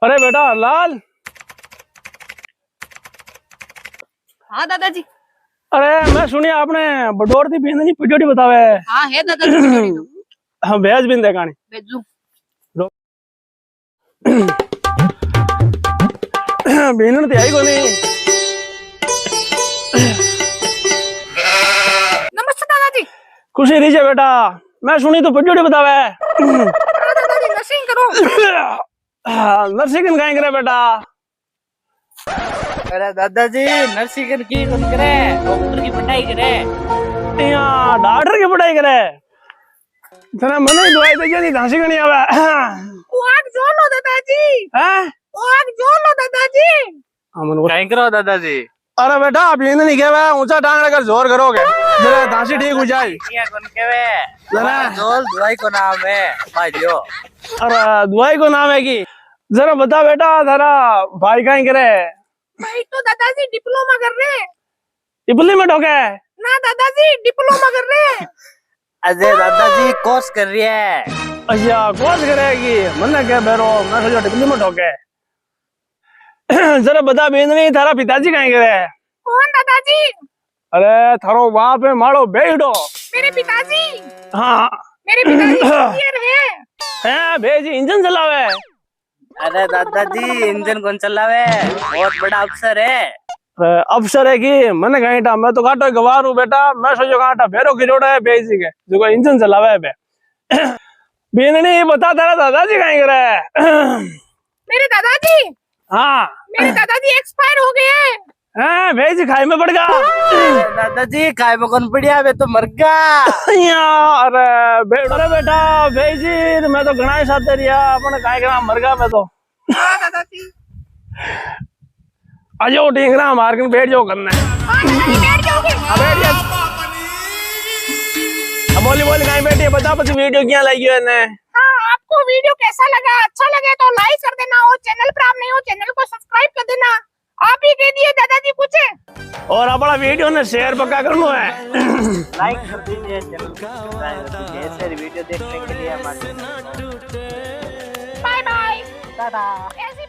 अरे बेटा लाल। हाँ दादाजी। अरे मैं सुनिया आपने बडोर दी बिंदनी पिडियोडी बतावे। हाँ है दादाजी पिडियोडी तो। हाँ भेज बिंदे कहानी भेजू। बिंदन ते आई कोनी। नमस्ते दादाजी। खुशी रही बेटा। मैं सुनी तो पिडियोडी बतावे। हाँ दादाजी नर्सिंग करो। नर्सिंग कहीं करे बेटा। अरे दादाजी नर्सिंग की कौन करे, डॉक्टर की पढ़ाई करे। यहाँ डॉक्टर की पढ़ाई करे। तना मने दवाई दे नहीं धांसी कनी आवे। वो आग जो लो दादाजी। हैं? वो आग जो लो दादाजी। हमन कहीं करो दादाजी। अरे बेटा अब ये नहीं कहवे ऊंचा टांग लेकर जोर करोगे जरा धांसी ठीक हो जाए। ये कौन केवे जरा जोल दवाई को नाम है भाई लियो। अरे दवाई को नाम है की जरा बता बेटा तेरा भाई कहीं करे। भाई तो दादाजी डिप्लोमा कर रहे। इबली में ठोके। ना दादाजी डिप्लोमा कर रहे। अजय दादाजी कोर्स कर रही है। अच्छा कोर्स करेगी मन्ने क्या बेरो मैं सोचा इबली में ठोके। जरा बता बेंदनी थारा पिताजी कहीं करे। कौन दादाजी? अरे थारो बाप है मारो बेड़ो। मेरे पिताजी। हाँ मेरे पिताजी इंजीनियर है भेजी इंजन चलावे। अरे दादाजी इंजन कौन चलावे, बहुत बड़ा अफसर है। अफसर है कि मैंने कहीं मैं तो काटो गवार हूँ बेटा। मैं सोचो काटा भेरो की जोड़ा है बेजी के जो इंजन चलावे बे। बेंदनी बता तेरा दादाजी कहीं करे। मेरे दादाजी। हाँ मेरे दादाजी एक्सपायर हो गए हैं। भेजी खाई में पड़ गया। दादाजी काय में कौन पड़िया वे तो मर गया। अरे बेटा भेजी मैं तो घना ही साथ रिया अपने काय करा मर गया मैं तो। हाँ दादाजी। अजो ढींगरा मार के बैठ जाओ करने। हाँ दादाजी बैठ जाओगे। बैठ जा। बोली बोली कहीं बैठी है बता बस वीडियो क्या लगी है। हाँ आपको वीडियो कैसा लगा, अच्छा लगे तो लाइक कर देना और चैनल पर आप नहीं हो चैनल को सब्सक्राइब कर देना। आप ही कह दिए दादाजी पूछे। और अपना वीडियो ने शेयर पक्का करना है। लाइक कर दीजिए चैनल को सब्सक्राइब कर दीजिए ऐसे वीडियो देखने के लिए हमारे। Bye bye. टाटा। ऐसी